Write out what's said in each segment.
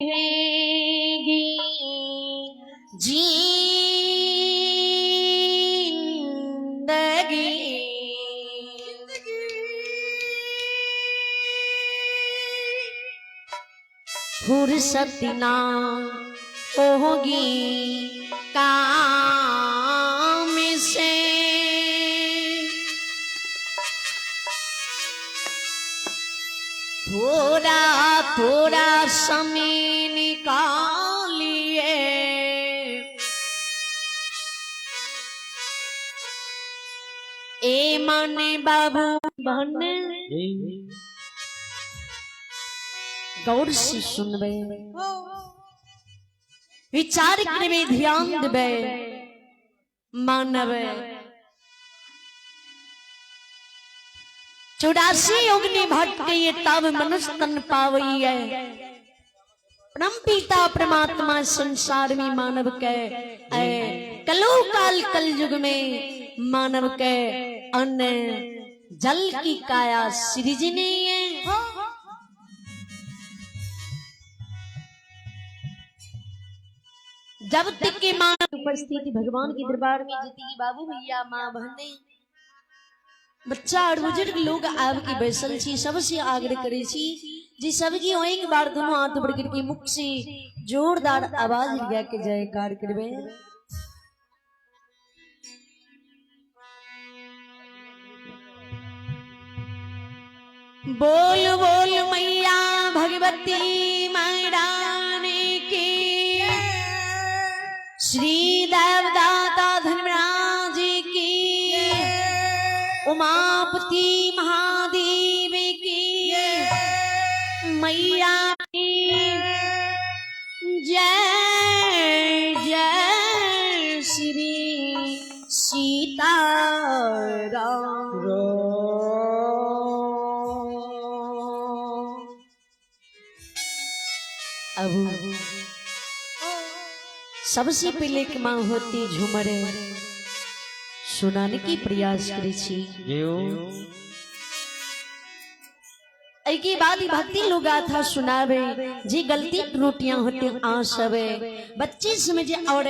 रहेगी जिंदगी फुर्सत ना होगी काम से थोड़ा थोड़ा समय निकालिए ए माने बाबू बहन गौर से सुनबे विचार करबे ध्यान देबे मानवे 84 योगनी भटके ये तब मनुष्य तन पावई है परम पिता परमात्मा संसार में मानव के कलो काल कल युग में मानव के अन्न जल की काया सृजनी है जब तक के मानव उपस्थिति भगवान के दरबार में जीती बाबू भैया माँ बहने बच्चा और बुजुर्ग लोग आपकी बैसल छी सबसे आग्रह करे छी जी सबकी एक बार दोनों हाथ बढ़ करके मुख से जोरदार आवाज लगा के जयकार करबे बोल बोल मैया भगवती मैदाने की श्री देवदाता धर्मराज की उमापति महादेव की मैया की जय जय श्री सीताराम अब सबसे पहले की माँ होती झूमर सुनाने की प्रयास करी छी की बात भक्ति लोग था सुनावे जी गलती त्रुटियां होती आसवे बच्चे समझे और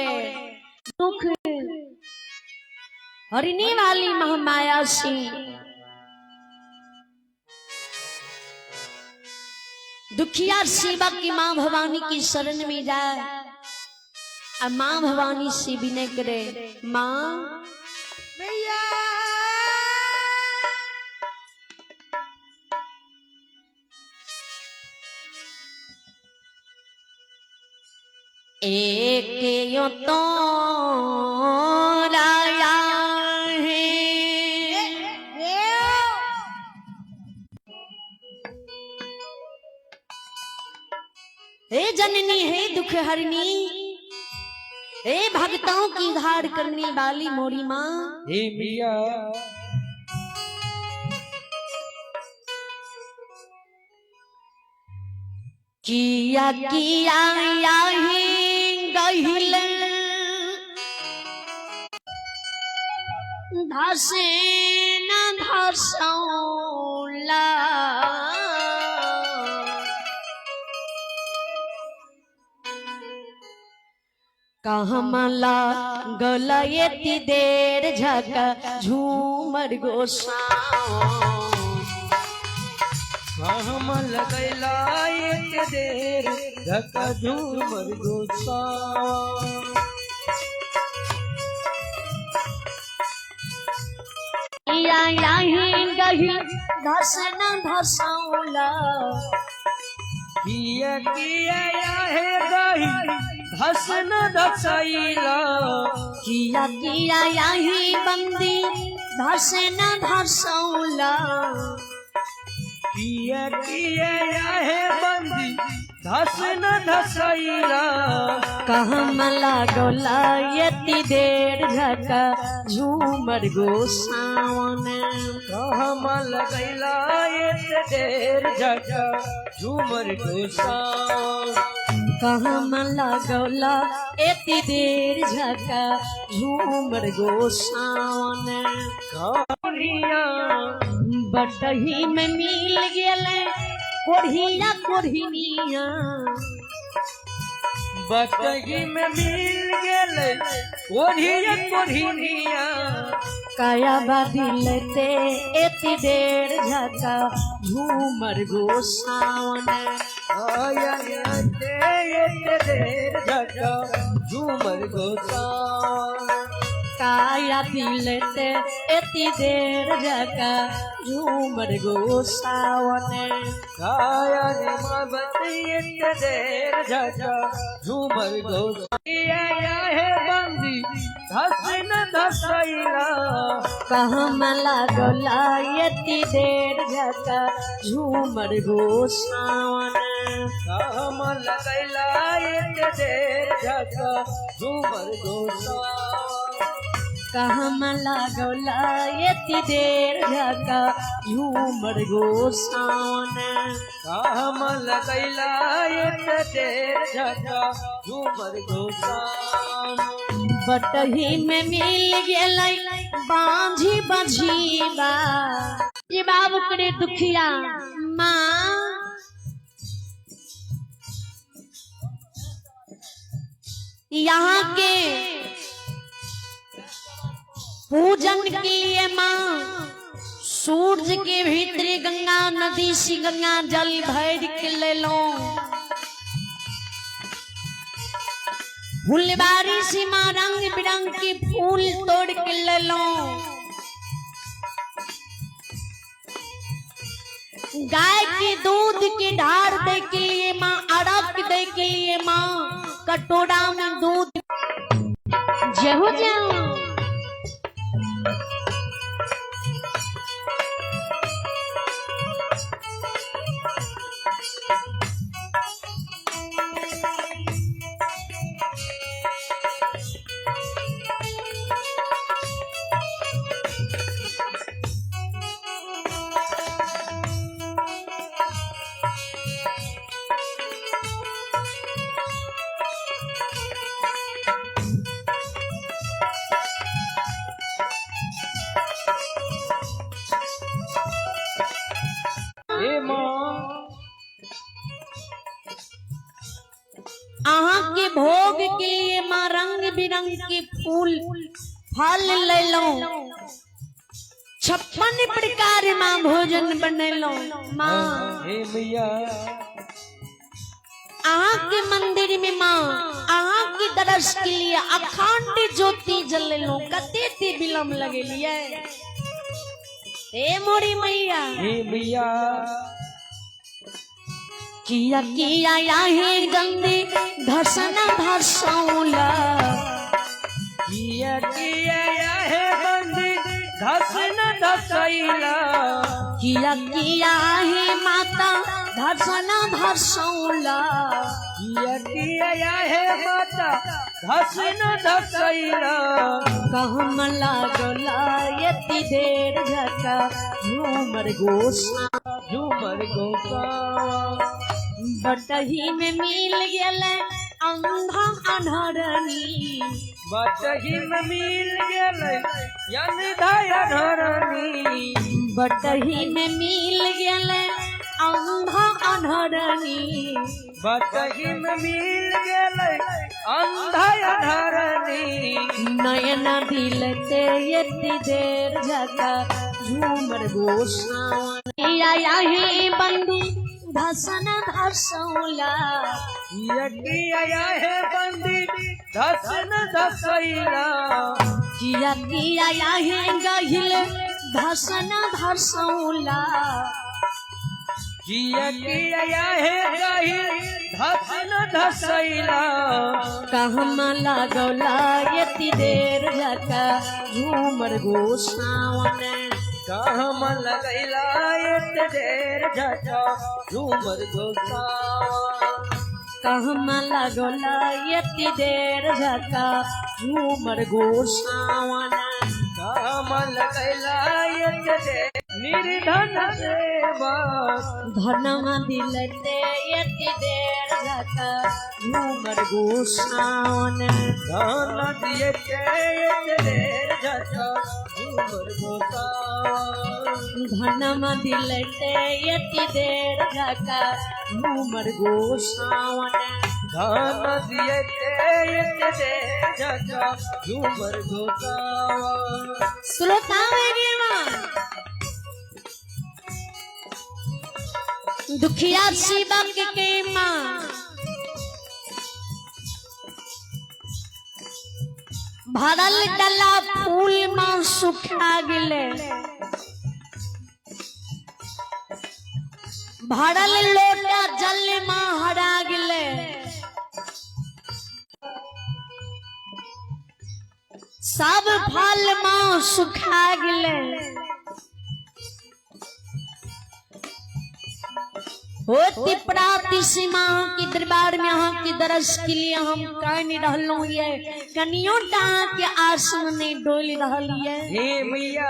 दुख हरने वाली महामाया से दुखिया सेवा की माँ भवानी की शरण में जाए अब माँ भवानी से विनय करे माँ भैया एक यो तो लाया है हे जननी है दुख हरनी हे भक्तों की धार करने वाली मोरी माँ हे मिया किया किया याही गहिल धसे न धसौला कहमला गलयती देर झका झूमर गोसा हम लगैला एक देर धका झूमर गोसा याही गहिल धस न धसौला किया किया है गही धस न धसैला किया किया याही बंदी धस न धसौला किया किया है बंदी धस न धसैला कहमला गोला यति देर झका झूमर गोसावन हम लगैला एक देर झका झूमर गोसा कहमला गोला यति देर झका झूमर गोसावन कौनिया बटही में मिल गेले कोढ़िया कोढ़िनिया बटही में मिल गेले कोढ़िया कोढ़िनिया काया बदिलते एति देर झका झूमर गोसावन आयते ये देर झका झूमर गोसावन काया दिलते एति देर झका झूमर गोसावन काया निमत ये देर झका झूमर गोसावन है बंदी धस न धसैला कहम लागला एति देर झका झूमर गोसावन कहम लगैला ये देर झका झूमर गोसावन कहम लागला एति देर झका झूमर गोसावन कहम लगैला ये देर झका झूमर गोसावन बटही में मिल गेलै बांझी बझीबा ये बाबू करे दुखिया माँ यहाँ के पूजन के लिए माँ सूरज के भीतरी गंगा नदी सी गंगा जल भर के ले लो फुलबारी से माँ रंग बिरंग के फूल तोड़ के ले लो गाय के दूध की ढार दे के लिए माँ अरग दे के लिए माँ कटोरा में दूध जहो जाओ अहाँ के भोग के लिए माँ रंग बिरंग के फूल फल ले लो 56 प्रकार माँ भोजन बने लो माँ हे मैया अहाँ के मंदिर में माँ अहाँ की दर्श के लिए अखंड ज्योति जल लो कते ती विलम्ब लगे लिए हे मोरी मैया हे मैया किया किया याहे गंदी धसन धसौला किया है बंदी धस न धसैला किया किया है माता धसन धसौला किया है माता धस न धसैला कहम लागला यति देर झका झूमर गोसा झूमर गोसा बटही में मिल गेले अंधा अनहरनी बटही में मिल गेले अंधा अनहरनी बटही में मिल गेले अंधा अनहरनी बटही में मिल गेले अंधा अनहरनी नयन दिलते यति देर झका झूमर गोसावन आया है बंदी धसन धसौला किया है बंदी धस न धसैला किया किया है गहिल धसन धसौला किया है गहिल धस न धसैला कहम लागला यति देर झका झूमर गोसावन कहम लगैला ये देर झका झूमर गोसावन कहम लागला यति देर झका झूमर गोसावन कहम लगैला ये देर निर्धन सेवा धनमा दिलते यति देर झका झूमर गोसावन धन दिए ये देर झका झूमर गोसावन धनमा दिलते यति देर झका झूमर गोसावन दान दिए दे जाता झूमर गोसावा श्रोतावेगे मां दुखिया शिवक के मां भरल डला फूल मां सुखा गेले भरल लोटा जल मां हरा गेले सब फल मां सुखा गेले होती प्राप्ति सीमा की दरबार में हम की दरस के लिए हम कह नहीं रहलो ये कनियों डां के आसन में डोल रहली है हे मैया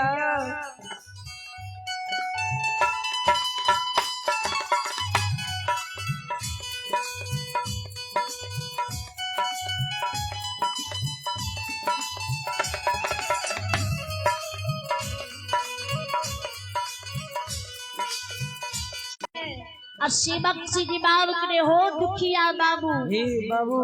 और सेवक से जवाब करे हो दुखिया बाबू हे बाबू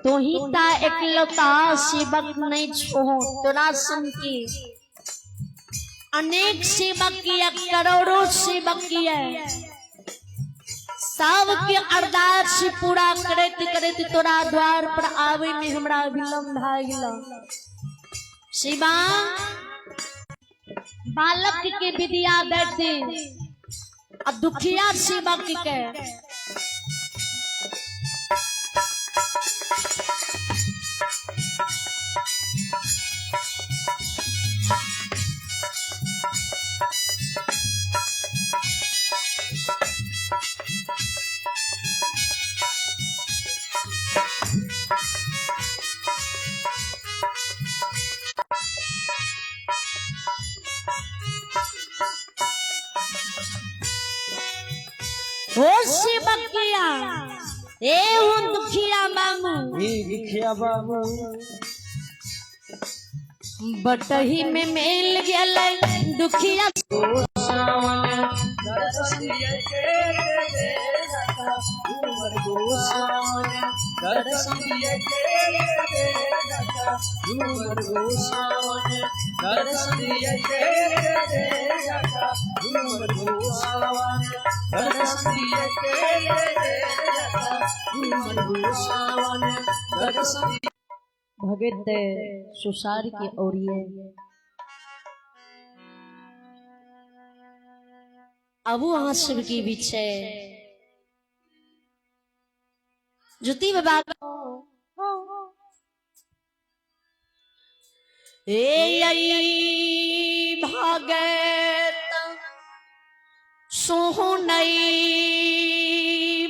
तो ही ता एकलौता सेवक नहीं छो तोरा सन की अनेक सेवक किया करोड़ों सेवक किया सब के अरदास पूरा करत करत तोरा द्वार पर आवे में हमरा विलंब भ गेल शिवा बालक के विद्या देते आ दुखिया सेवक के हो सेवक किया ए हो दुखिया बाबू हे दुखिया बाबू बटही में मेल गेल दुखिया सावन दर्शन दिए दे जाता झूमर गोसावा दर्शन दिए दे जाता झूमर गोसावा दर्शन दिए दे जाता झूमर गोसावा दर्शन दिए दे जाता झूमर गोसावा दर्शन भगत सुसार के ओरिए अब वहां शिव की पीछे ज्योति बाबा भगत सोहनई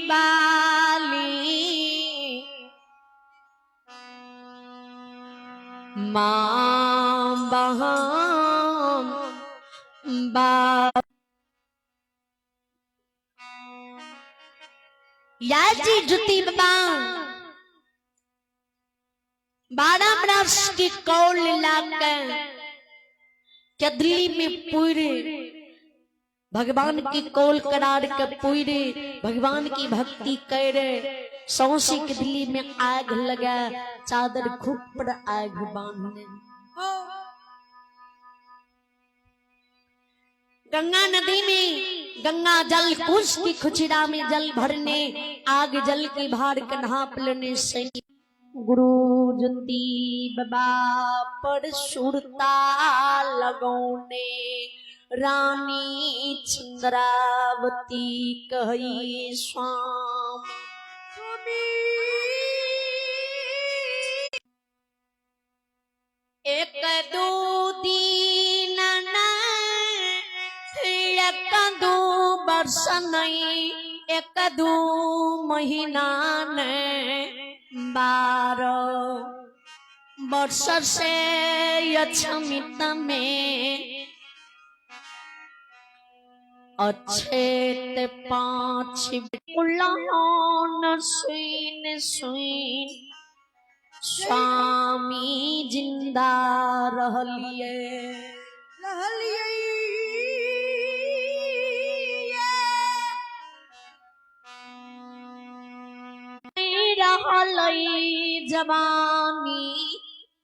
बाली मां बहन बा याजी जुती बाबा 12 बरस की कौल लाकर चदली में पूरे भगवान की कौल करार के पूरे भगवान की भक्ति करे सौसी के दिली में आग लगा चादर खूब पर आग बांधने गंगा नदी में गंगा जल कुछ की खुचरा में जल भरने आग जल की भार कन्हाप लेने से गुरु ज्योति बाबा पर सुरता लगौने रानी चंद्रावती कही स्वामी एक दो दिन एक दो वर्ष नहीं एक दो महीना ने 12 वर्ष से यक्षमित में अच्छेत 5 उल्लान सुन सुन स्वामी जिंदा रहलिए रहलई जवानी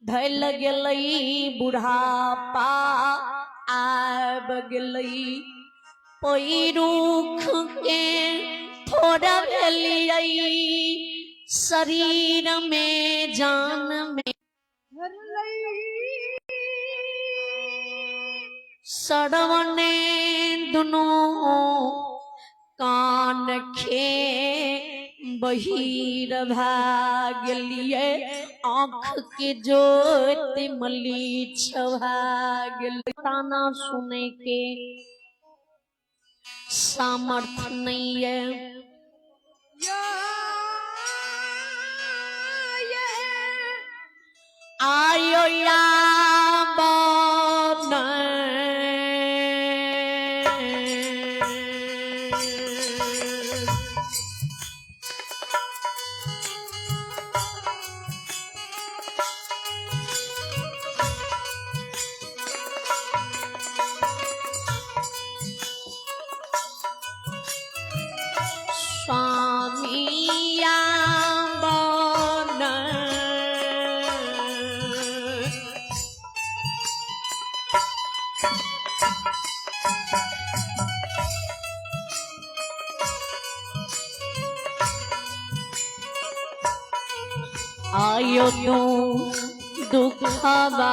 ढल गेलई बुढ़ापा आब गेलई पैरुख के थोड़ा भेलियई शरीर में जान में सड़वने दोनों कान खे बहिर भाग लिए आँख के जोत मलीच भाग ताना सुने के सामर्थ नहीं है आयो या आयो तू दुखवा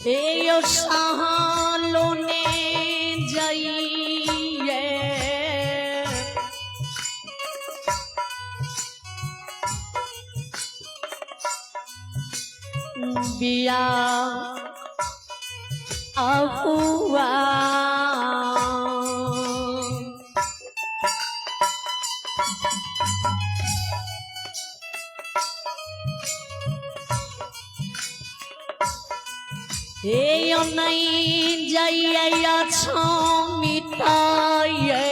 देयो सहालो ने जाइए बिया अहुआ हे नहीं जाइया छो मिटाइए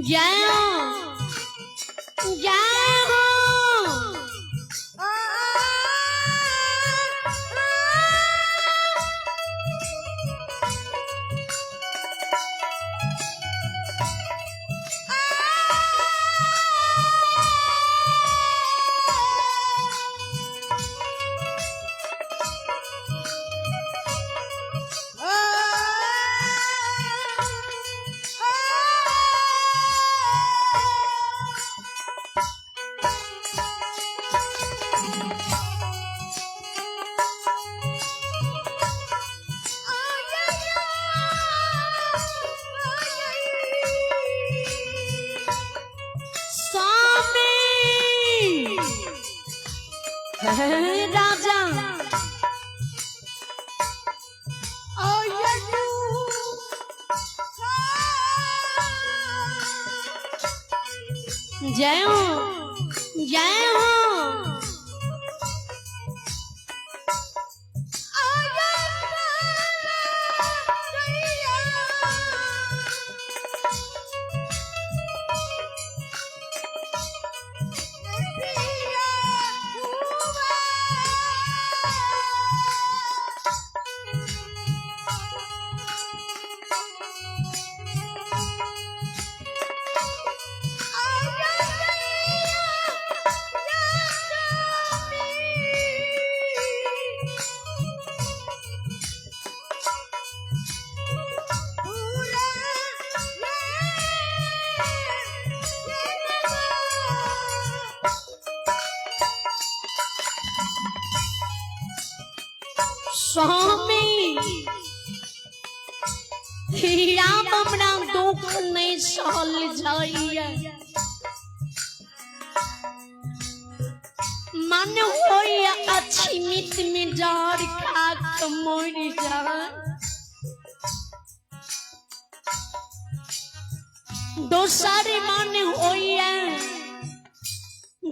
जय हो राजा जय हो जय हो स्वामी राम अपना दुख नहीं सहल जाइए मन होया अच्छी मित में जार खाक मोर जाए दोसारे मन होया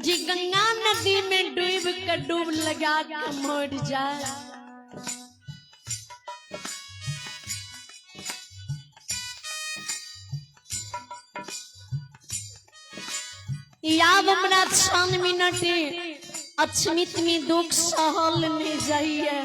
जी गंगा नदी में डूब कर डूब लगा के मर जाए याब हमरा 6 मिनट अक्षमित में दुख सहल नहीं जाइए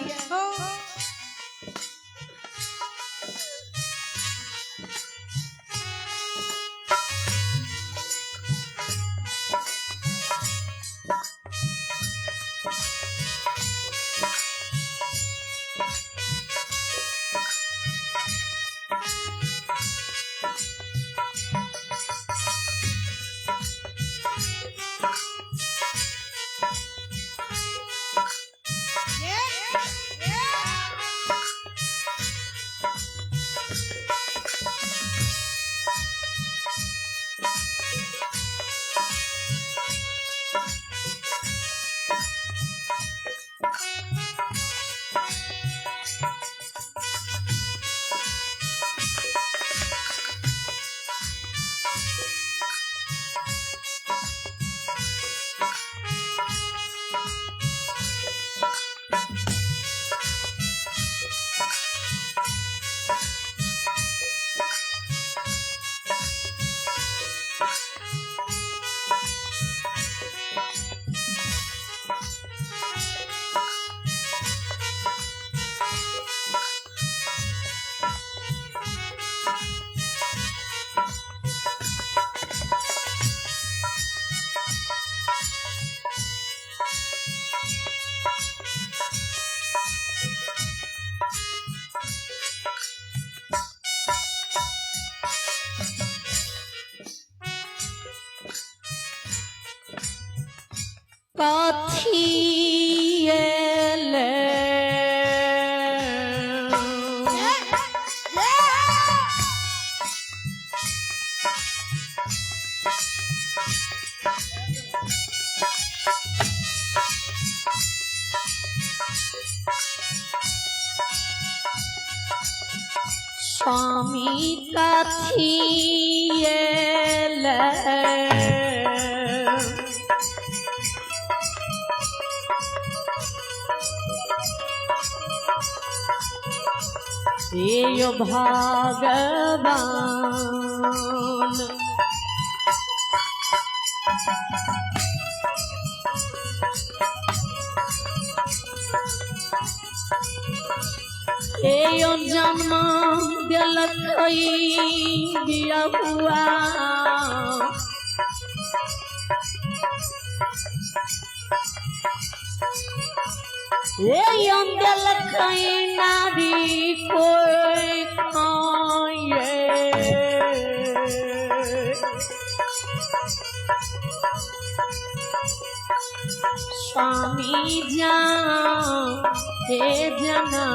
स्वामी यो भगवान यो जन्म दिलक दिया हुआ ये दिलक नारी कोई खाए स्वामी जान हे जना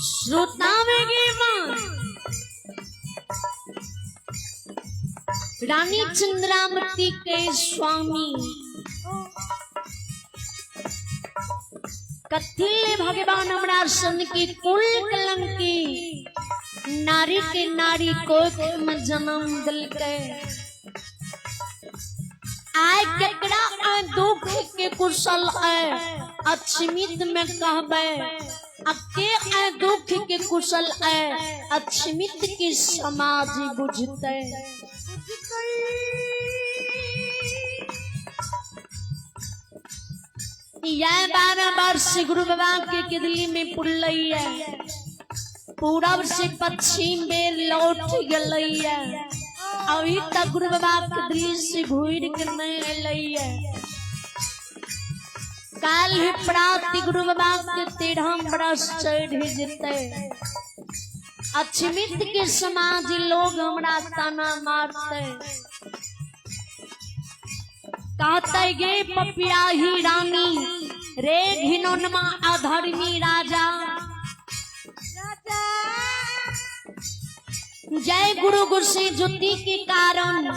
श्रोतावेगी मां रानी चंद्रावती के स्वामी कथिले भगवान हमरा सन की कुल कलंकी नारी के नारी कोख में जन्म दिल के आय केकरा आ दुख के कुशल है अक्षमित में कहबे अके आ दुख के कुशल है अक्षमित की समाज बुझते यह 12 वर्ष गुरु बाबा के किदली में पुरलई है पूरब से पश्चिम में लौट गई है अभी तक गुरु बाबा के दिल से घूर के नहीं अलई है काल ही प्राप्ति गुरु बाबा के 13 बरस चढ़ जते अक्षमित के समाज लोग हमरा ताना मारते कहते गे पपिया ही रानी रे घिनौनमा अधर्मी राजा जय गुरु गुरसे ज्योति के कारण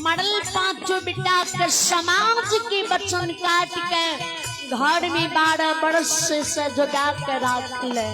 मरल 5 बेटा के समाज के बचन काट के घर में 12 बरस से जोगा के रख ले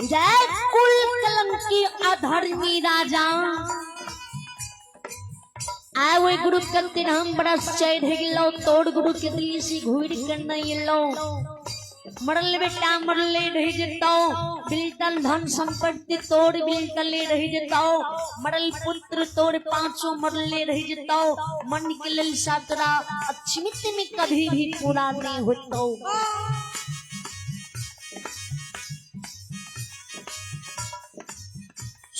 जय कुल कलंकी अधर्मी राजा आए वो गुरु के 13 बरस चढ़ गलो तोड़ गुरु के दिल से घूर कर नहीं लो मरल बेटा मरले रह जतो बिल्कुल धन संपत्ति तोड़ बिल्कुल रह जतो मरल पुत्र तोड़ 5 मरले रह जतो मन के लेल सातरा अक्षमित में कभी भी पूरा नहीं होतो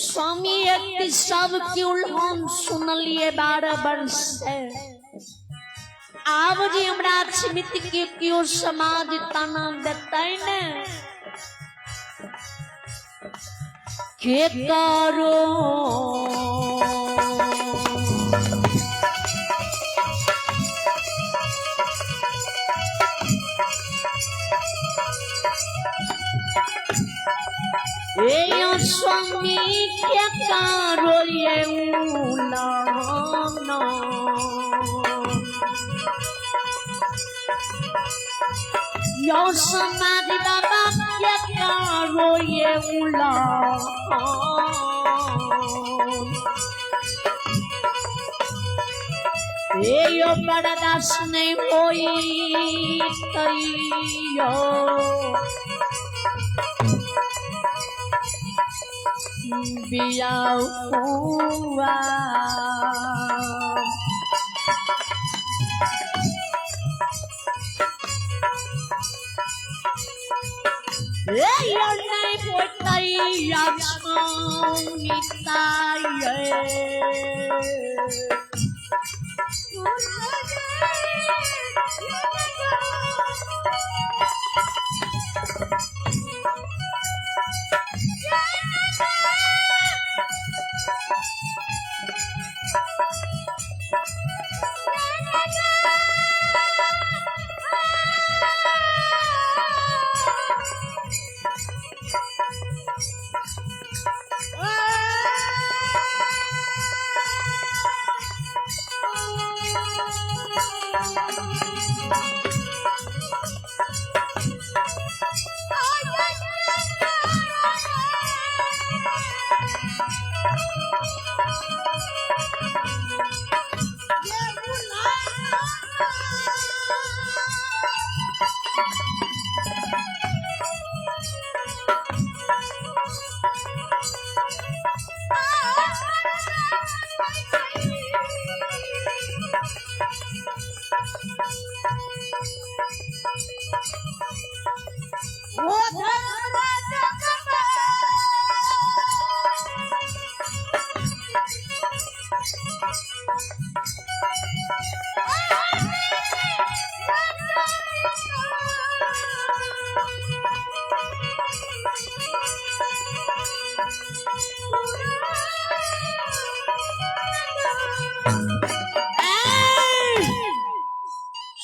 स्वामी एक सब की उल्हान सुनलिए 12 वर्ष से आब जी हमरा अक्षमित के क्यों समाज तना देते न के करो ए स्वामी क्या करो ये उलाना यो समाधि बाबा क्या करो ये उलाना ए यो बर्दाश्त नहीं होई तैयो बिया हुआ नहीं पोतई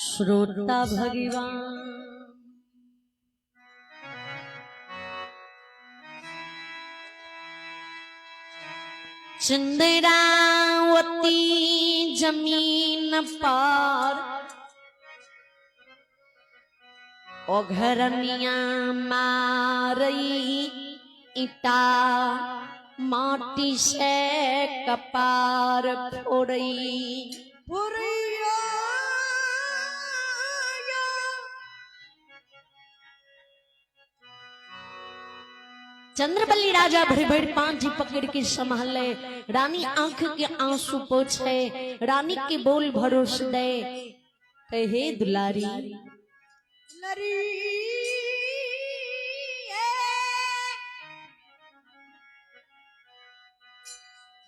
श्रोता भगवान चंद्रावती जमीन पर ओघरनिया मारई इटा माटी से कपार फोड़ई चंद्रबली राजा भरी भरी पांजी पकड़ के संभाले रानी आंख के आंसू पोछे रानी के बोल भरोस दे कहे दुलारी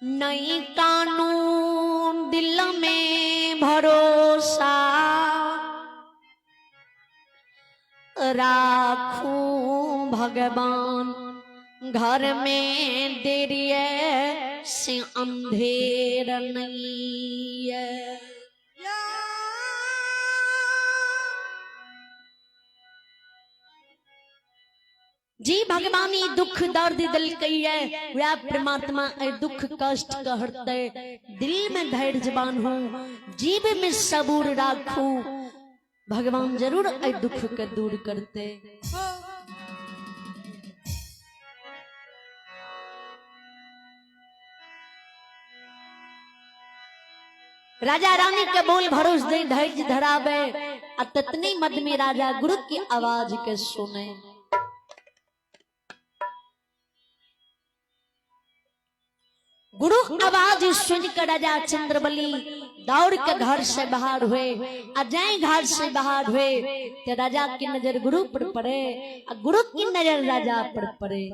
नई कानून दिल में भरोसा राखूं भगवान घर में देरी से अंधेर नहीं है। जी भगवानी दुख दर्द दिल कही है वह परमात्मा ए दुख कष्ट कहते दिल में धैर्य जबान हूँ जीव में सबूर राखू भगवान जरूर ए दुख के दूर करते। राजा रानी के बोल भरोस दे धैर्य धरावे अततनी मद में राजा गुरु की आवाज के सुने। गुरु आवाज सुनकर राजा चंद्रबली दौड़ के घर से बाहर हुए अजय घर से बाहर हुए तो राजा की नजर गुरु पर पड़े और गुरु की नजर राजा पर पड़े।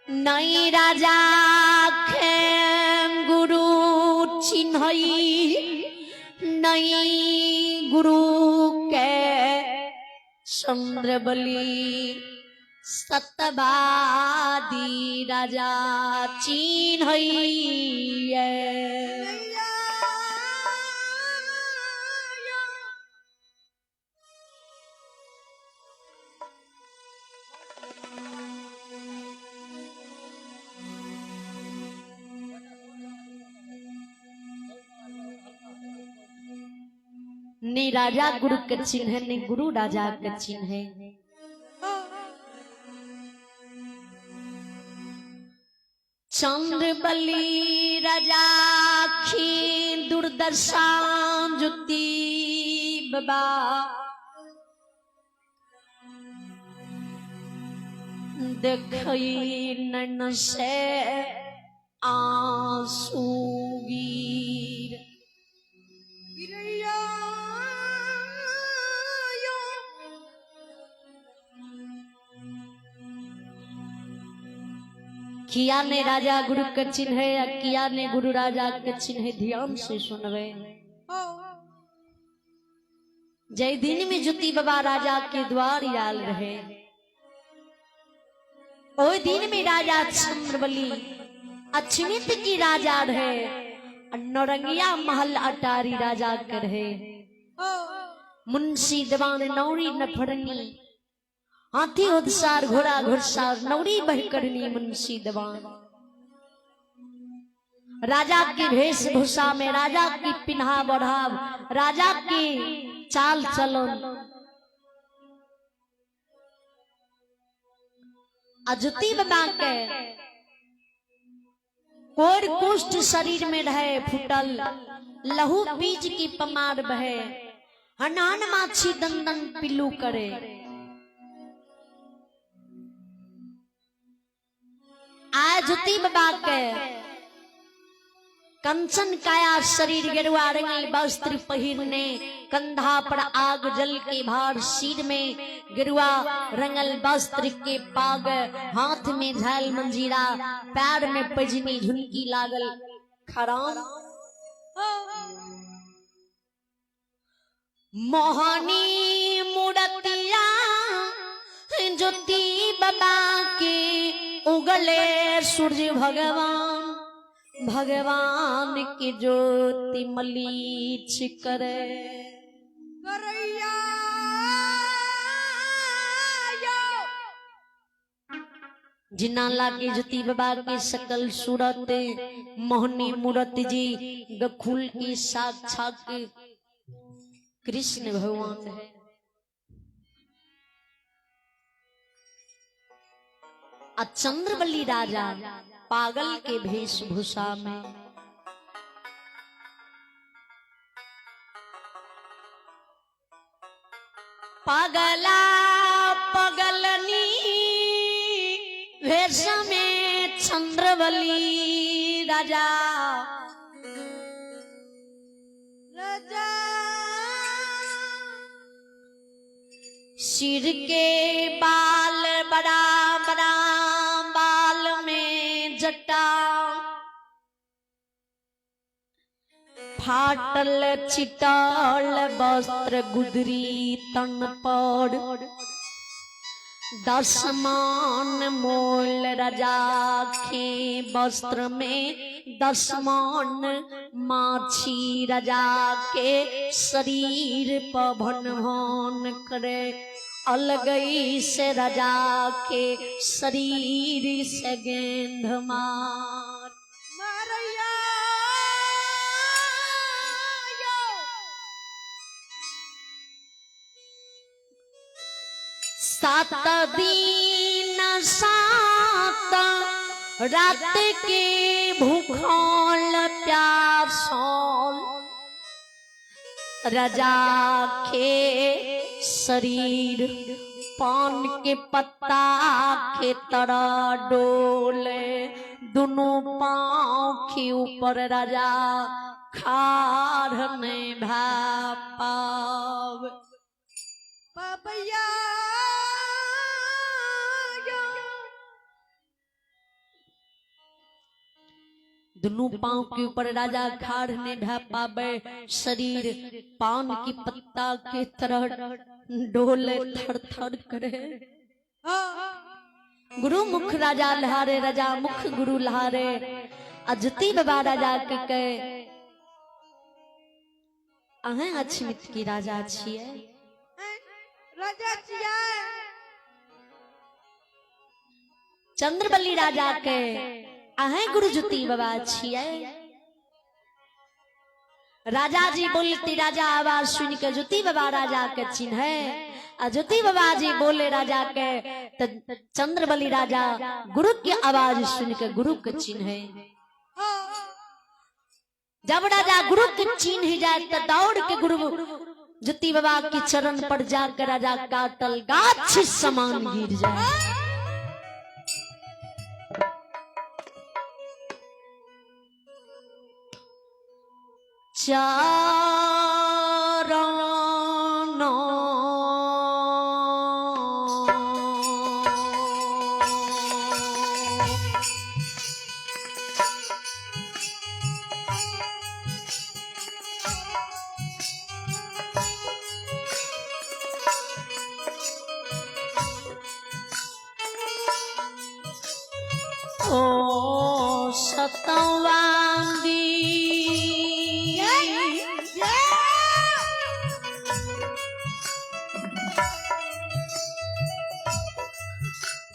नई राजा खे गुरु चिन्हई नई गुरु के चंद्रबली सतबादी राजा चिन्हई ने राजा गुरु के चिन्ह ने गुरु राजा के चिन्ह है। चंद्रबली राजा खी दुर्दशा जुती बाबा देखई नैन से आंसू गिर किया ने राजा गुरु के चिन्ह है किया ने गुरु राजा के चिन्ह ध्यान से सुनवे। जय दिन में जुती बाबा राजा के द्वार आल रहे ओ दिन में राजा चंद्रबली अछनित की राजा रहे नौरंगिया महल अटारी राजा के रहे। मुंशी दीवान नौरी नफरनी हाथी उदसार घोड़ा घुड़सार नौरी बहकरनी मुंशी दीवान राजा की वेशभूषा में, राजा की पिन्हा बढ़ाव, राजा की चाल चलन, अजुती बाबा के कोर कुष्ठ शरीर में रहे फुटल, लहू बीज की पमार बहे, हनान माछी दंदन पिल्लू करे। आजुती बाबा के कंचन काया शरीर गेरुआ रंगल वस्त्र पहिरने, कंधा पर आग जल के भार, सिर में गेरुआ रंगल वस्त्र के पाग, हाथ में झाल मंजीरा, पैर में पैजनी झुनकी लागल खराम। मोहनी मूर्तिया ज्योति बाबा के उगले सूर्य भगवान, भगवान की ज्योति मलीच करे। जिना लागे ज्योति बाबा के सकल सूरत, मोहनी मूर्ति जी गखुल की साक्षात कृष्ण भगवान है। चंद्रवली राजा पागल के वेशभूषा में, पागला पगलनी वेश में चंद्रवली राजा, सिर के बाल बड़ा बड़ा बाल में जटा, फाटल चिटाल वस्त्र गुदरी तन पर, दसमान मोल राजा के वस्त्र में, दसमान माछी राजा के शरीर पर भन भन करे, अलगई से राजा के शरीर से गेंद मार। सात दिन सात रात के भूखल प्यासल, राजा के शरीर पान के पत्ता के तरह डोले, दोनों पांव के ऊपर राजा खाड़ ने भापाव। दोनों पांव के ऊपर राजा खाड़ ने ढापावे, शरीर पान की पत्ता के तरह डोले थर थर करे। गुरु मुख राजा लहारे, राजा मुख गुरु लहारे। अजती बाबा राजा के कहे अहें अछमित की राजा छिए, राजा छिए। चंद्रवली राजा के अहें गुरु ज्योति बाबा छिए। राजा जी बोलती, राजा आवाज सुन के ज्योति बाबा राजा के चिन्ह है। ज्योति बाबा जी बोले राजा के, चंद्रवली राजा गुरु की आवाज सुन के गुरु के चिन्ह है। जब राजा गुरु के चिन्ह जाए तो दौड़ के गुरु ज्योति बाबा के चरण पर जाकर राजा काटल गाछ समान गिर जाए। ओ सतवांगी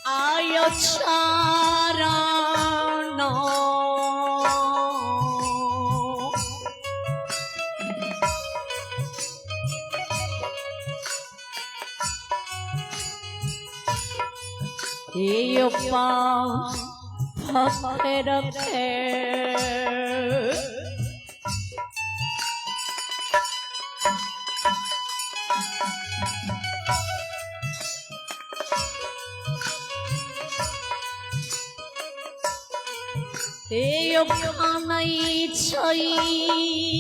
आयो चारण ये पाँव पकड़ रखे ये खानाई छैयो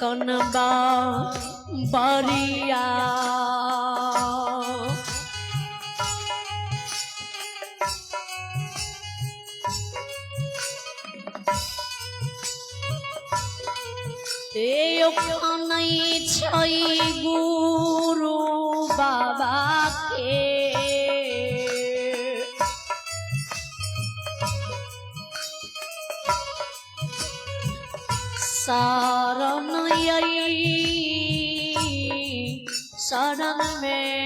कनबा बरिया ए खानाई छै गुरु बाबा के शरण शरण में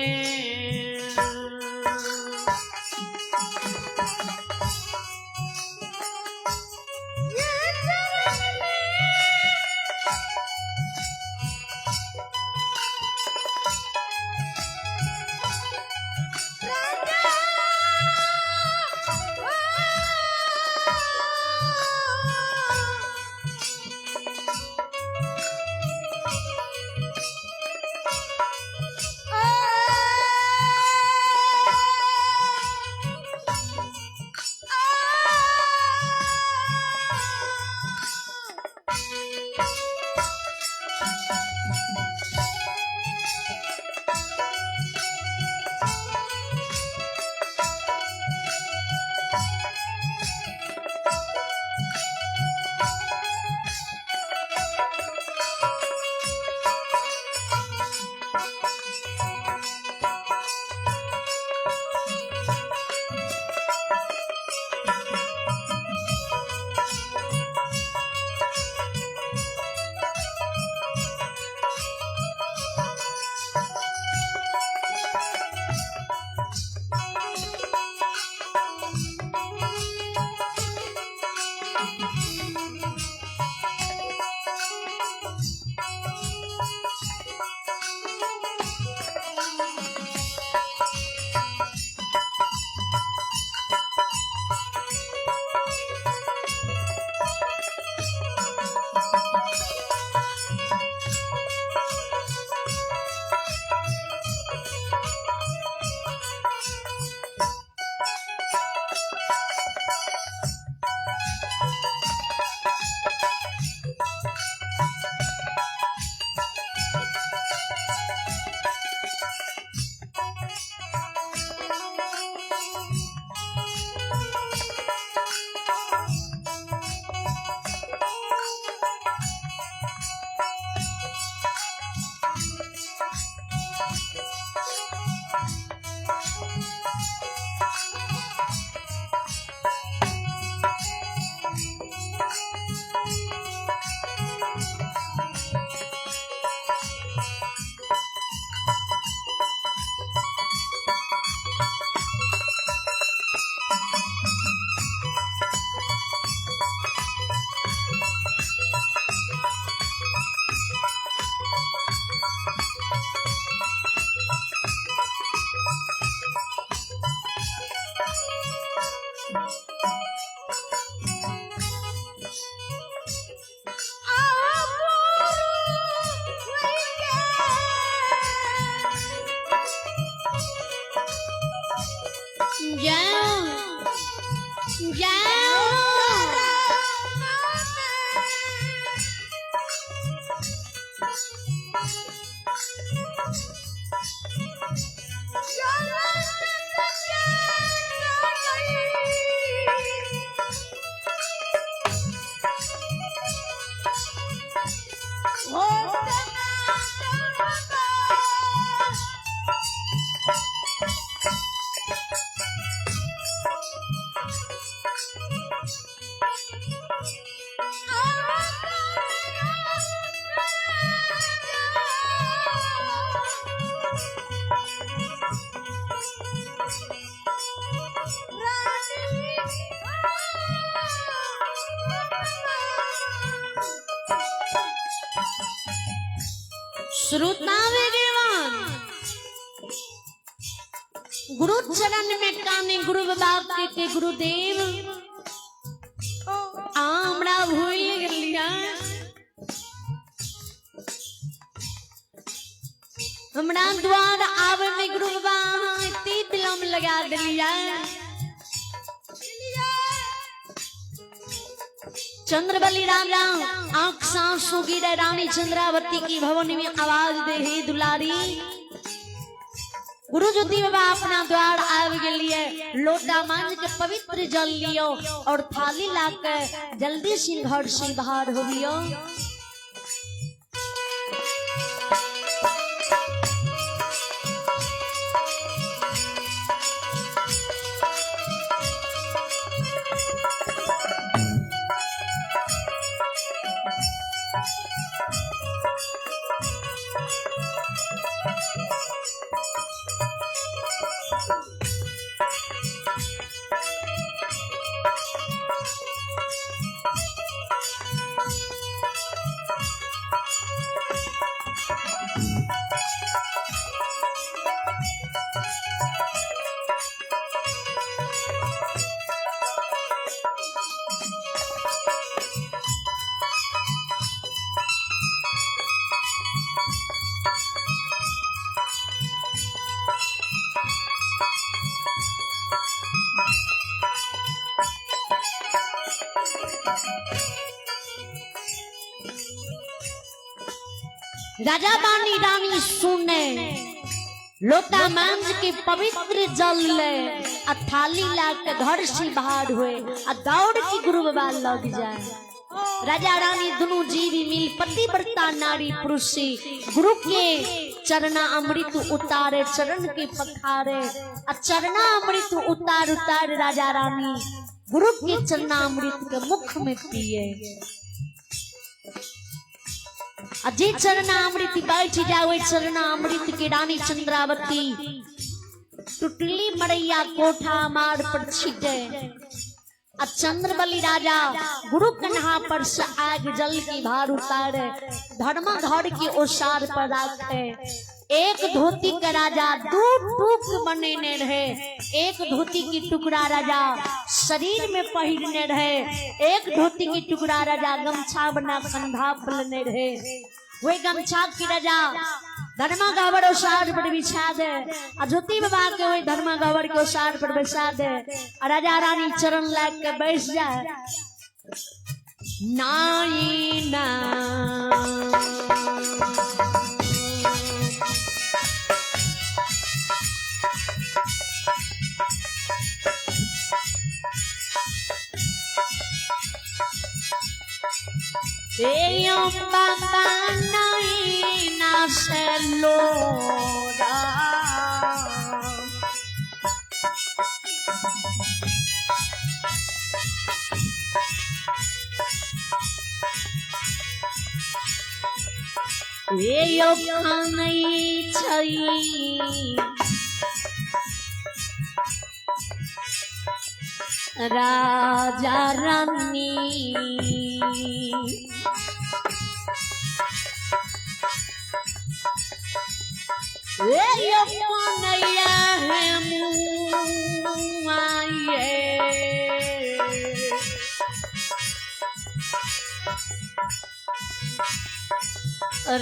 श्रोता विद्वान गुरु चरण में काने गुरु बाप के गुरुदेव आमड़ा भूल गलिया हमरा द्वार आवे में गुरु बाबा इतनी विलम्ब लगा दिलिया चंद्रबली राजा आंख सांसों की रानी चंद्रावती की भवन में आवाज दे हे दुलारी गुरु ज्योति बाबा अपना द्वार आव गलिए लोटा मांझ के पवित्र जल लियो और थाली लाकर जल्दी से घर से बाहर हो लियो। राजा बानी रानी सुने लोटा मांझ के पवित्र जल ले आ थाली लाके घर से बाहर हुए आ दौड़ के गुरु बाबा लग जाए। राजा रानी दोनों जीवी मिल पतिव्रता नारी पुरुष गुरु के चरना अमृत उतारे चरण के पखारे आ चरना अमृत उतार उतार राजा रानी गुरु के चरना अमृत के मुख में पिए। अजय चरना अमृत बैठ जावे चरना अमृत के रानी चंद्रावती टुटली मड़ैया कोठा मार पर छिटे अब चंद्रबली राजा गुरु कन्हा पर से आग जल की भार उतारे धर्मा धड़ की ओसार पर रखे। एक धोती का राजा दो टूक बने रहे, एक धोती की टुकड़ा राजा शरीर में पहनने रहे, एक धोती की टुकड़ा राजा गमछा बना कंधा पलने रहे। वही गमछा की राजा धर्मा गवर ओसार पर बिछा दे और ज्योति बाबा के वही धर्मा गवर के ओसार पर बिछा दे और राजा रानी चरण लाग के बैठ जाए। नाई ना बाबा नहीं ना से लोरा नहीं छई राजा रानी नैया है मुआये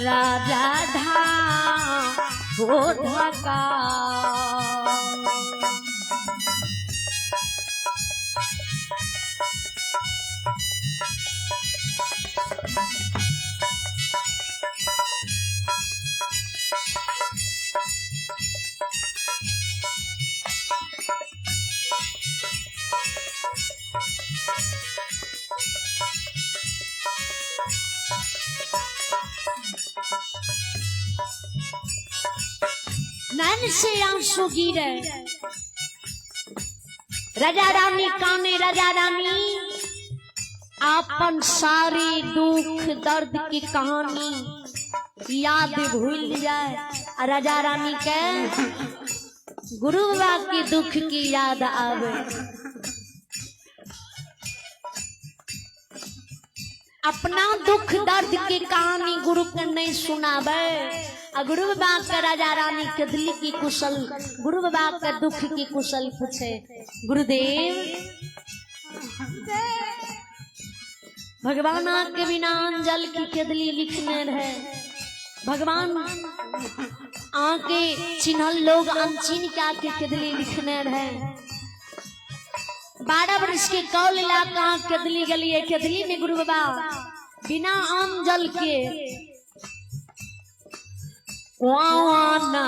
राजा ढा हो ढका नैन से आंसू गिरे राजा रानी काने राजा रानी आपन सारी दुख दर्द की कहानी याद भूल जाए। राजा रानी के गुरु बाबा की दुख की याद आवे। अपना दुख दर्द की कहानी गुरु के नहीं सुनावे गुरु बाबा का राजा रानी कदली की कुशल, गुरु बाबा का दुख की कुशल पूछे। गुरुदेव भगवान के बिना अंजल की कदली लिखने रहे, भगवान आके चिन्हल लोग अनचिन का के कदली लिखने रहे। 12 वर्ष के कौल इलाका कदली गली है, कदली में गुरु बाबा बिना अंजल के वाना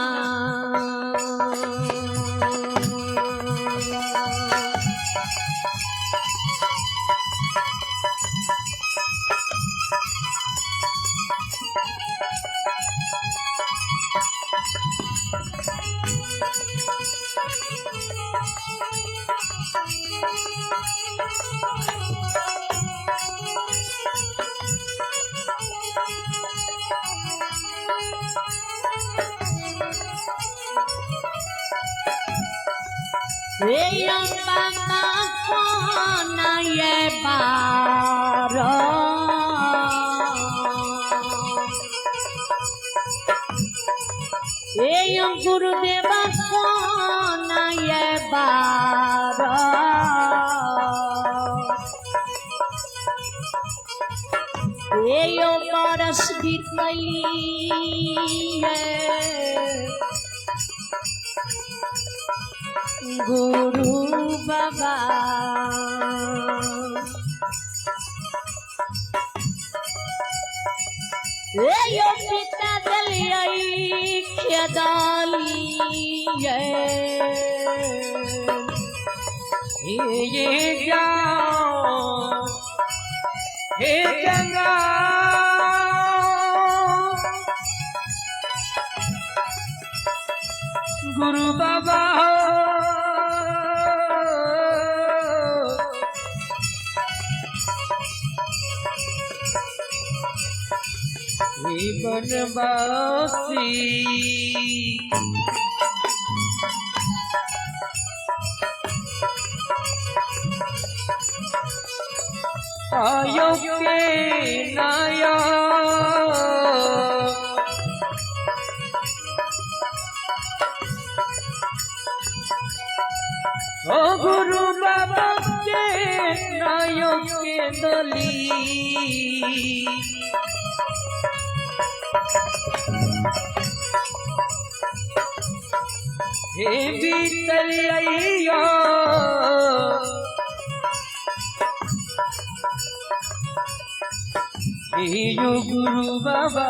ये बाबा कौन ये बारो ये गुरुदेव कौन ये बारो ये बरस बीतली गुरु बाबा यो पिता दलियाई खेदाली ये जाओ हे गंगा गुरु बाबा बनवासी आयो के नाया ओ गुरु बाबा के नायो के दली हे बीतलिया यो गुरु बाबा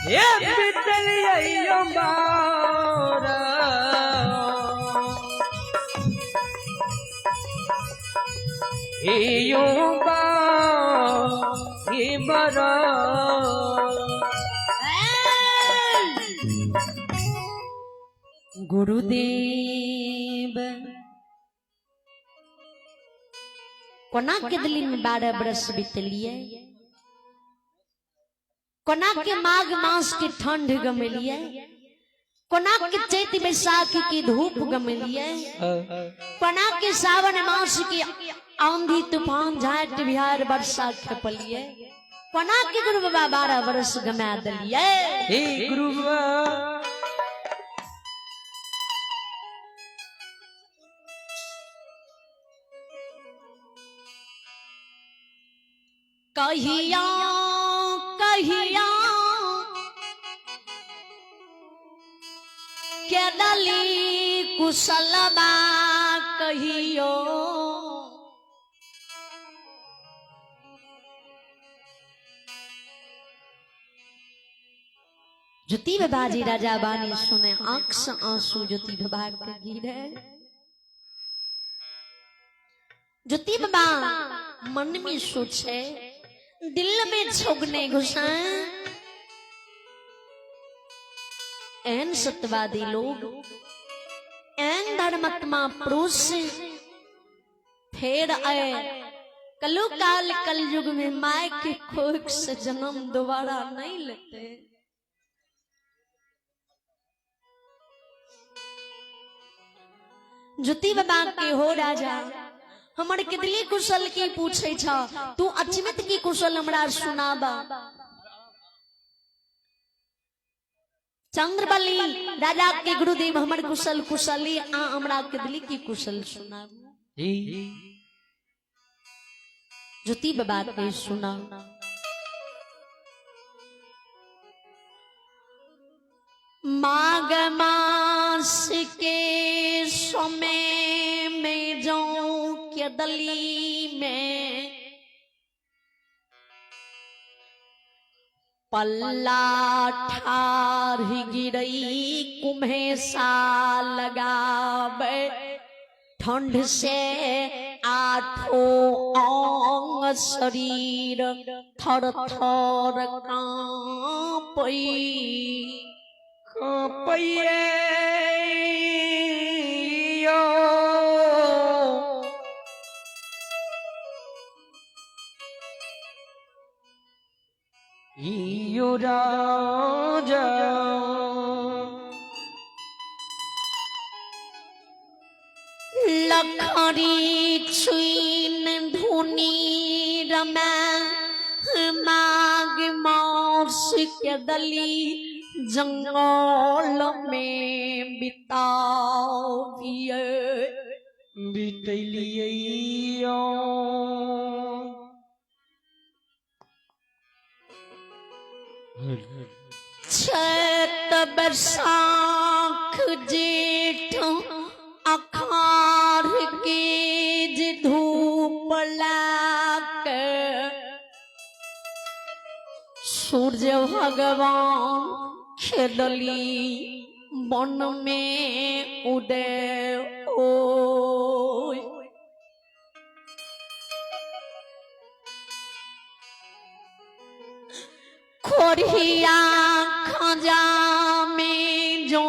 हे बीतलिया बारा यो बा हे बरा गुरुदेव कोना के दिल्ली में 12 बरस बीतलिए, कोना के माघ मास की ठंड गमलिए, कोना के चैत बैसाख की धूप गमलिए, कोना के सावन मास की आंधी तूफान झाट बिहार वर्षा खेपलिए, कोना के गुरु बाबा 12 बरस गमा दिलिए। हे गुरु बाबा कहिया कहिया के दली कुशलबा कहियो ज्योति बाबा जी राजा बानी सुने आंख से आंसू ज्योति बाबा के गिरे। ज्योति बाबा मन में सोचे, दिल में छोगने घुसाए, एन सत्यवादी लोग, एन धर्मात्मा पुरुष फिर आए कलु काल कल युग में माय के कोख से जन्म दोबारा नहीं लेते। ज्योति बाबा के हो राजा हमर किदली कुशल की पूछे छ तू अचमित की कुशल हमरा सुनाबा। चंद्रबली राजा के गुरुदेव हमर कुशल कुशली आ हमरा किदली की कुशल सुनाबू। जी ज्योति बाबा के सुना। माघ मास के समय में जाऊं केदली में पल्ला ठार गिरई कुम्हे सा लगावे ठंड से आठों अंग शरीर थर थर कांपई यो राजा लखरी छीन धुनी रमा माघ मास के दली जंगल में बिताविए बितलिए छत बरसाख जेठ अखार के धूप लाक सूर्य भगवान खेदली वन में उदय ओ खोरिया खजा में जो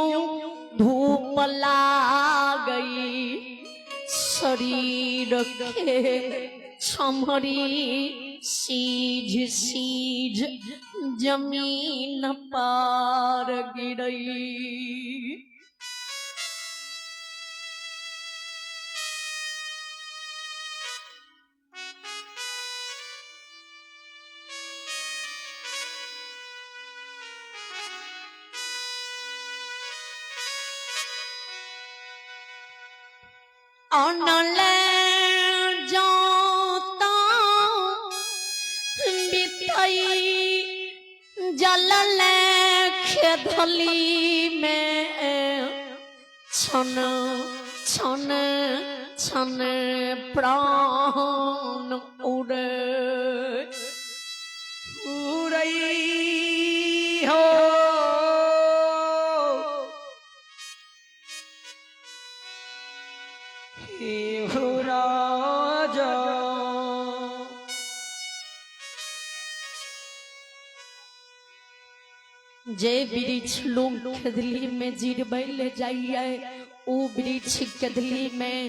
धूप ला गई शरीर के छमरी सीझ सीझ जमीन पर गिरई। अनले जाता बितई जलले खेधली में छन छन छन प्राण उड़े उड़ई हो राजा जय वृक्ष लोग कदली में जिरबैल जाइए ओ वृक्ष कदली में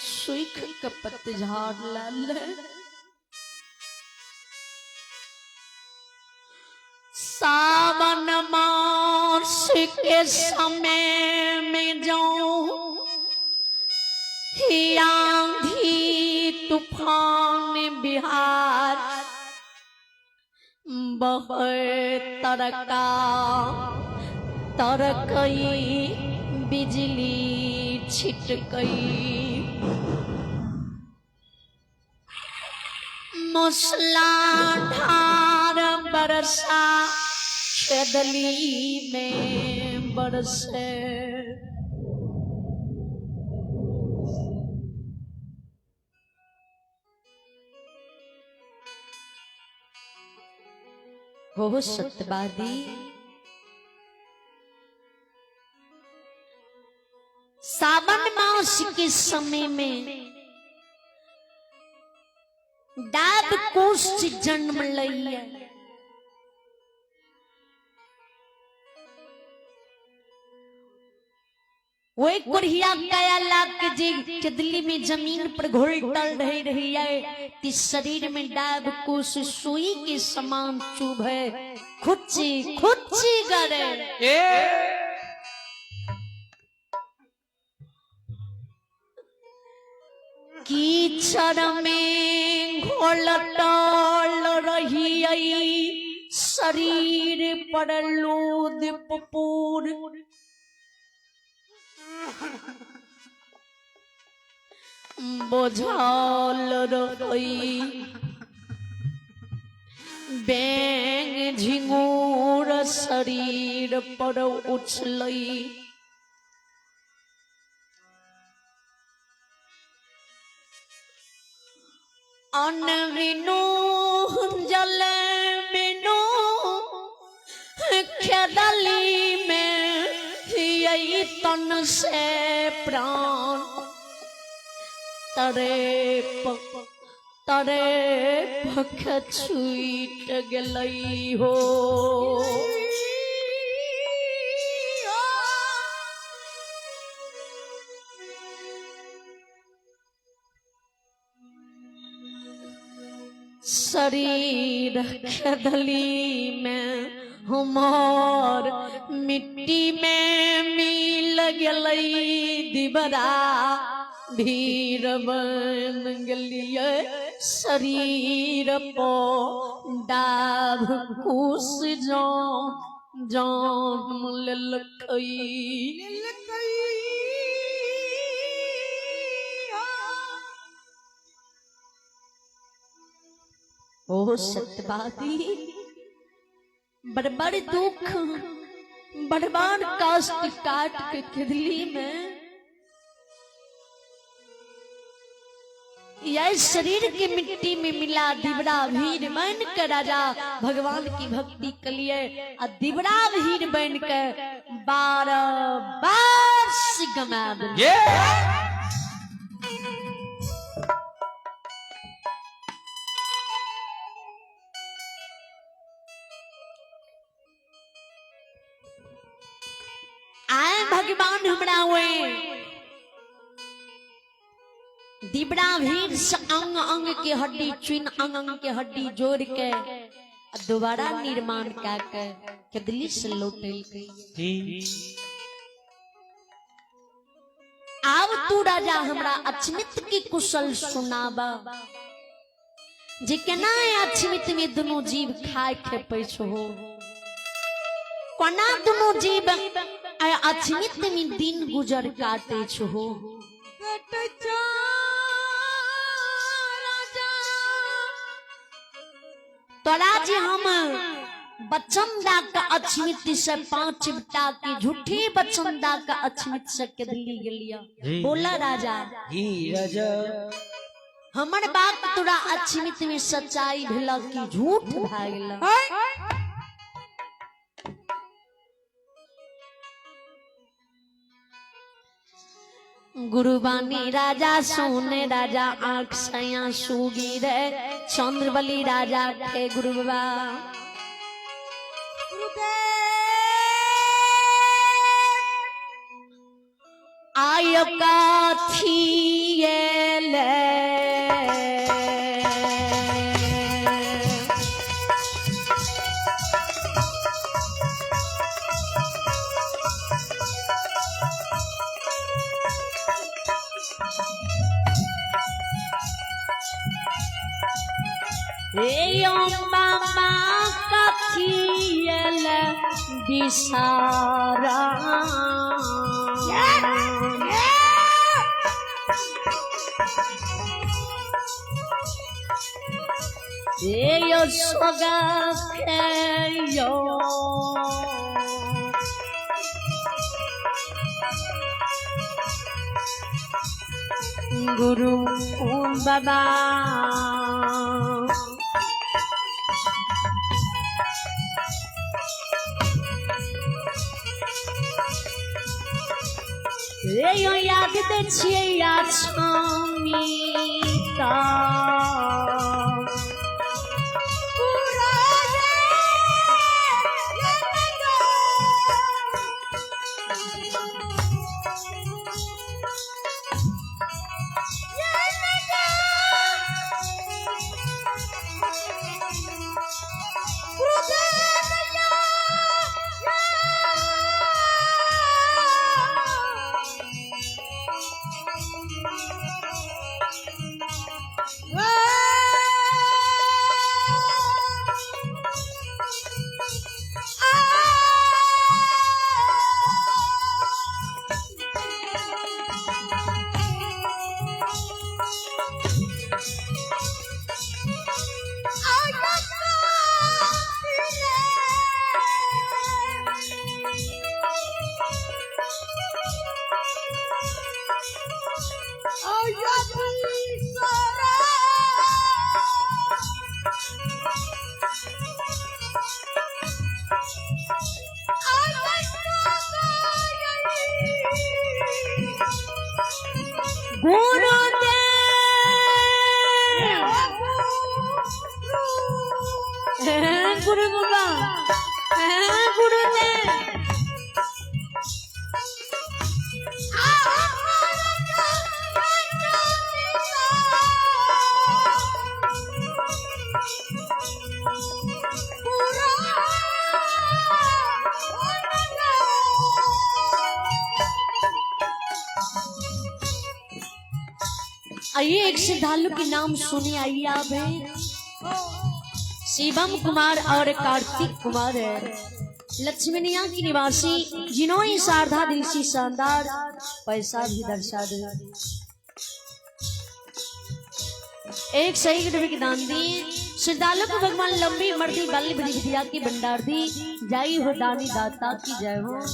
सूख के पतझड़ लाल सावन मास के समय में जाऊं आंधी तूफान बिहार बहे तरका तरकई बिजली छिटकई मूसलाधार बरसा केदली में बरसे हो सत्यवादी सावन मास के समय में दाद कोष जन्म लइया वो एक कुरिया काया लाग जे कदली में जमीन पर घुलटल रही है ती शरीर में डाब कोष सुई के समान चुभे खुच्ची खुच्ची करे कीचड़ में घोलटल रही शरीर पर लूद पुपूर बोझल रही बैंग झिंगूर शरीर पर उछलई अन्न बिनु जल बिनु खेदली में यही तन से प्राण तरे पख छूट गलई हो शरीर खेदली में हमार मिट्टी में मिल गलई दिबरा भीर बन गलिए शरीर पो डाभ कुश जान ललकई ओ सतबादी बड़बड़ दुख बड़बार कास्ट काट के किदली में यह शरीर की मिट्टी में मिला दिबरा भीर बन कर राजा भगवान की भक्ति के लिए दिबरा भीर बन कर बार बार गमा आए भगवान हमरा हुए दिबड़ा भीड़ से अंग अंग के हड्डी चुन अंग अंग के हड्डी जोड़ के दोबारा निर्माण के दिल्ली से लौटल गई। आव तू राजा हमरा अचमित की कुशल सुनाबा जे केना अचमित में दोनों जीव खाए के पैछ हो कोना दोनों जीव अचमित में दिन गुजर काटे हो तोरा जी हम बचंदा का अचमित से 5 बिटा की झूठी बचंदा का अचमित से के दिल्ली गलिया बोला राजा हमर बात तोरा अचमित में सच्चाई भेला की झूठ भा गेला गुरुबानी राजा सोने राजा आंख सया सूगी रे चंद्रबली राजा थे गुरु बाबा आय काथी मामा कथियल दिसारा यो सोगा खेयो गुरु बाबा यो याद दे छिए या छमीता गुरु बाबा गुरु ने आइए एक श्रद्धालु के नाम सुने, आइए आप हैं शिवम कुमार और कार्तिक कुमार है, लक्ष्मीनिया की निवासी, जिन्होंने शारदा दिल से शानदार पैसा भी दर्शा दे। एक सही रुपये की दान दी, श्रद्धालु को भगवान लंबी मर्दी बल विद्या की भंडार दी, जय हो दानी दाता की जय हो।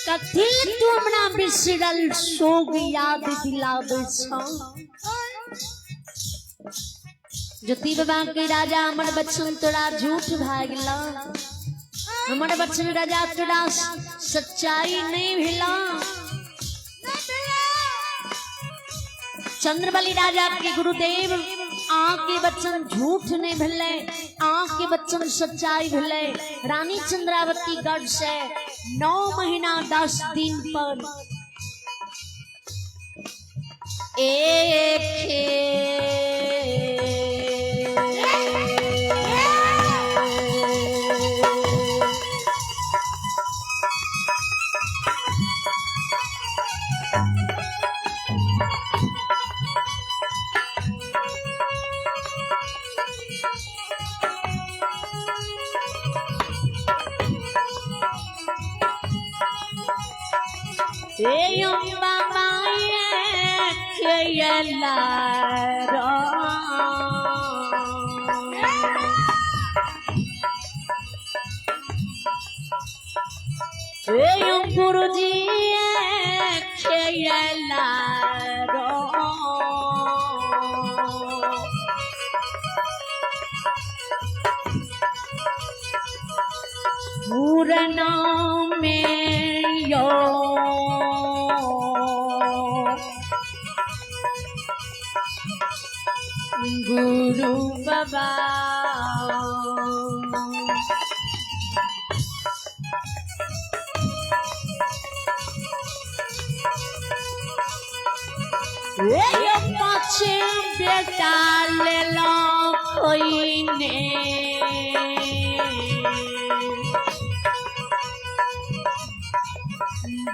कथिल तू अपना बिसरल सोग याद दिलावे छा, ज्योति बाबा के राजा हमर बच्चन तोरा झूठ भागला, हमर बच्चन राजा तोरा सच्चाई नहीं भेला। चंद्रबली राजा के गुरुदेव आके बच्चन झूठ नहीं भेले, आके बच्चन सच्चाई भेले। रानी चंद्रावती गढ़ से 9 महीना 10 दिन पर गुरु जी पूरना में यो गुरु बाबा ये पाछे बेटा ले लो कोई ने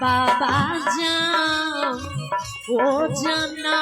बाबा जाओ ओ जाना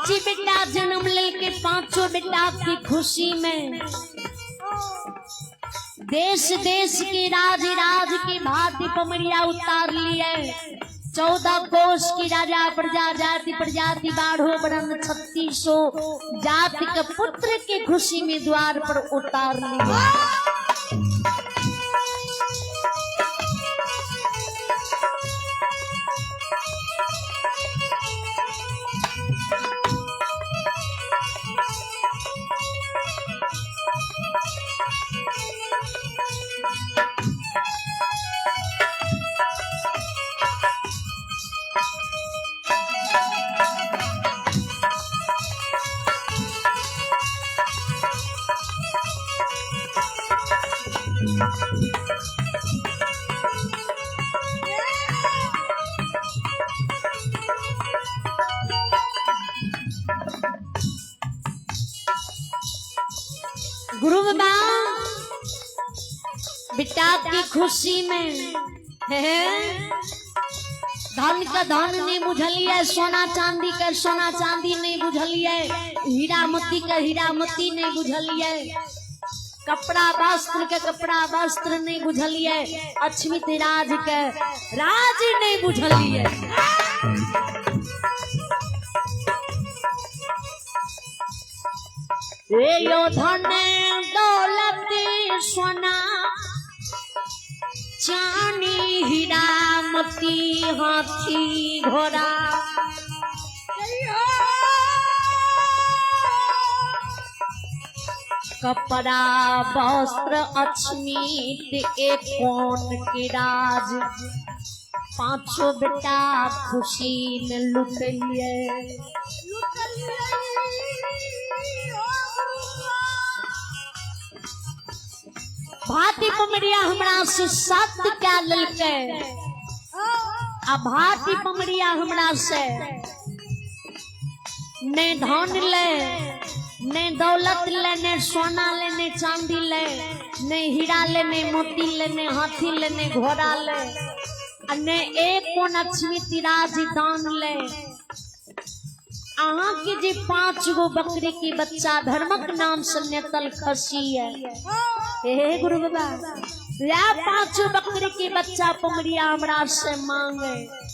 पांच बेटा जन्म लेके पांचों बेटा की खुशी में देश देश के राज राज की भांति पमरिया उतार लिए। 14 कोष की राजा प्रजा जाति प्रजाति बाढ़ो बरन 3600 जाति के पुत्र के खुशी में द्वार पर उतार लिए। गुरु बाबा बेटा की खुशी में है धन का धन नहीं बुझलिए, सोना चांदी का सोना चांदी नहीं बुझलिए, हीरा मोती का हीरा मोती नहीं बुझलिए, कपड़ा वस्त्र के कपड़ा वस्त्र नहीं बुझलिए, अछमित राज के राज नहीं बुझलिए। यो धन दौलत सोना चांदी हीरा मोती हाथी घोड़ा कपड़ा वस्त्र अछमित एक कौन के राज पांचों बेटा खुशी में लुट लिए। भाती पमरिया हमरा से सत्य क्या ललके आ भाती पमरिया हमरा से ने धन ले ने दौलत ले ने सोना ले ने चांदी ले ने हीरा ले ने मोती ले ने हाथी ले ने घोड़ा ले ने एक कोन अछमित राज दान ले। अहाँ के जे 5 गो बकरी की बच्चा धर्मक नाम से नेतल खसी है। हे गुरु बाबा या 5 बकरी की बच्चा पमरिया हमरा से मांगे।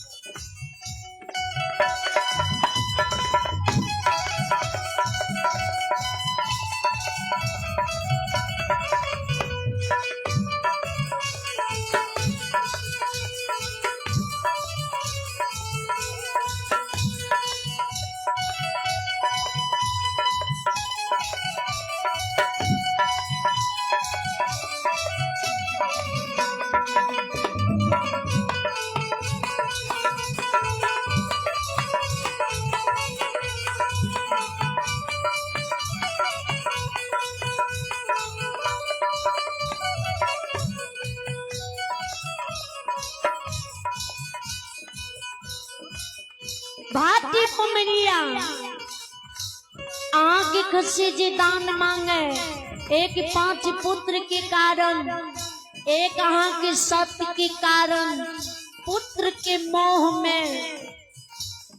भाती पमरिया आगे खसे जे दान मांगे, एक 5 पुत्र के कारण, एक अहाँ के सत्य के कारण, पुत्र के मोह में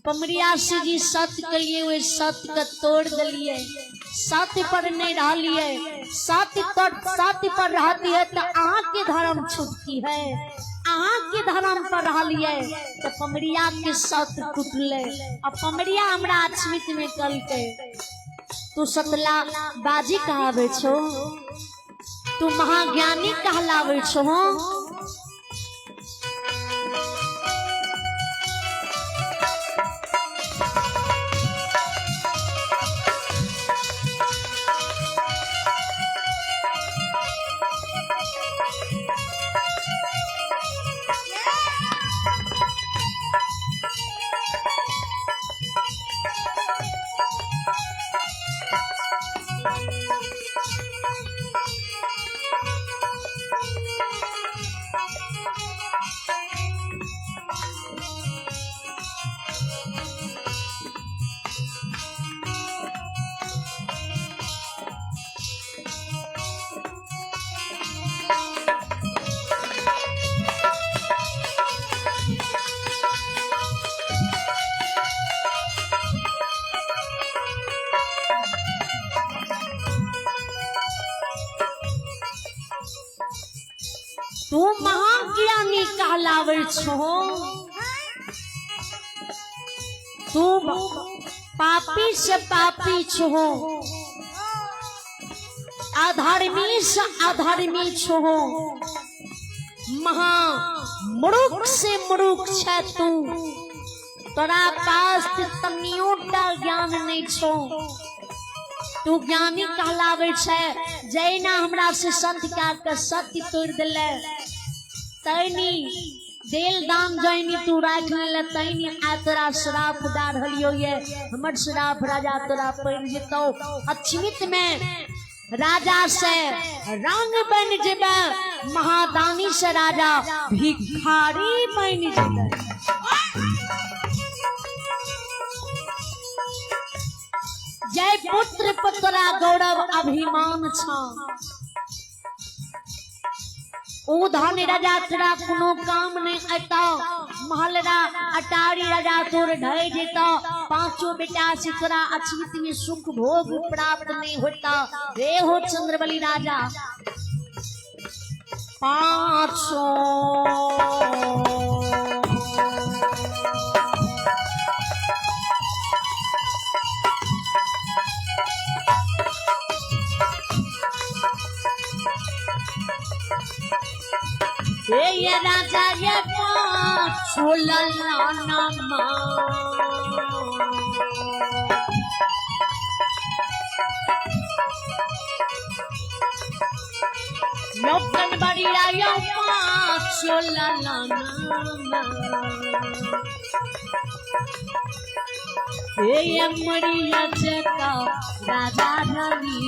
पमरिया से जी सत्य के लिए वे सत्य का तोड़ दिलिए, सत्य पर नहीं रहिए। सत्य पर रहती है तो अहाँ के धर्म छूटती है, अहाँ के धर्म पर रहिए तो पमरिया के सत्य टूटले। अब पमरिया हमरा अछमित में कल के तू सतला बाजी कहावे छो, तू महाज्ञानी कहलावे छो। तू महाज्ञानी कहलावे छो, तू पापी से पापी छो, अधर्मी से अधर्मी छो, महा मूर्ख से मूर्ख छे तू, तोरा पास तनियोटा ज्ञान नहीं छो, तू ज्ञानी कहलावे छे। जैना हमरा से संत के सत्य तोड़ दिले, तैनी देल दाम जैनी तू राख ले, तैनी आ तोरा श्राप डाल रहलियो ये, हमर श्राप राजा तोरा पड़ जेतो। अक्षमित में राजा से रंग बन जेबे, महादानी से राजा भिखारी बन जेबे। जय पुत्र पुत्रा गौरव अभिमान छा, ओ धन राजा तोरा कोनो काम नहीं आता, महलरा अटारी राजा तोर ढह जेता, पांचों बेटा से तोरा अक्षमित में सुख भोग प्राप्त नहीं होता। रे हो चंद्रबली राजा पांचों ये राजा ये पांचों ललाना नौकन बड़िया यो पांचों ललाना, ये मरिया जका राजा रवि,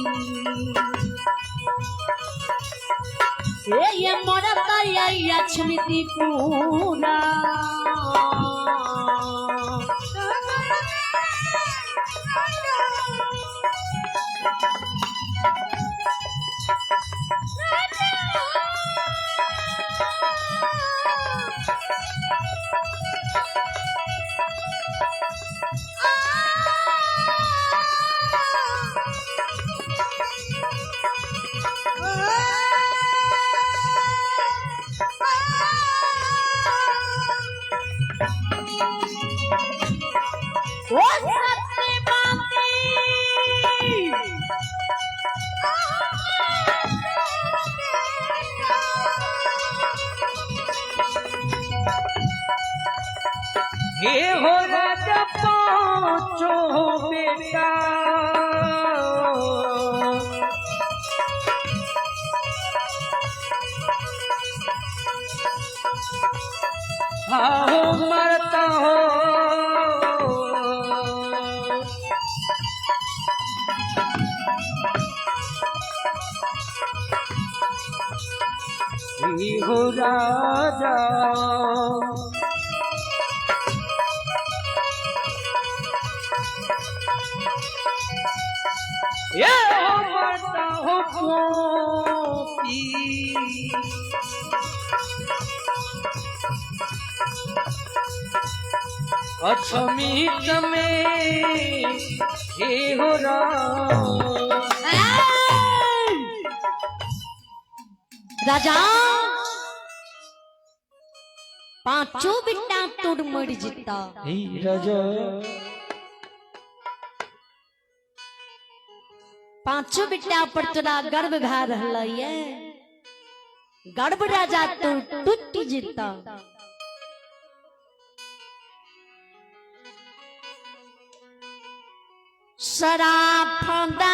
ये मरता ये अक्षमिति पूरा, हे हो राजा पांचों बेटा, आओ मरता हो हे हो राजा, ये मरता हो गोपी, अक्षमित में हे हो राजा पांचों बेटा तोड़ मर जीता। राजा पांचों बेटा पर तोरा गर्व भा रहल ये, गर्व राजा तो टूट जीता। सराफदा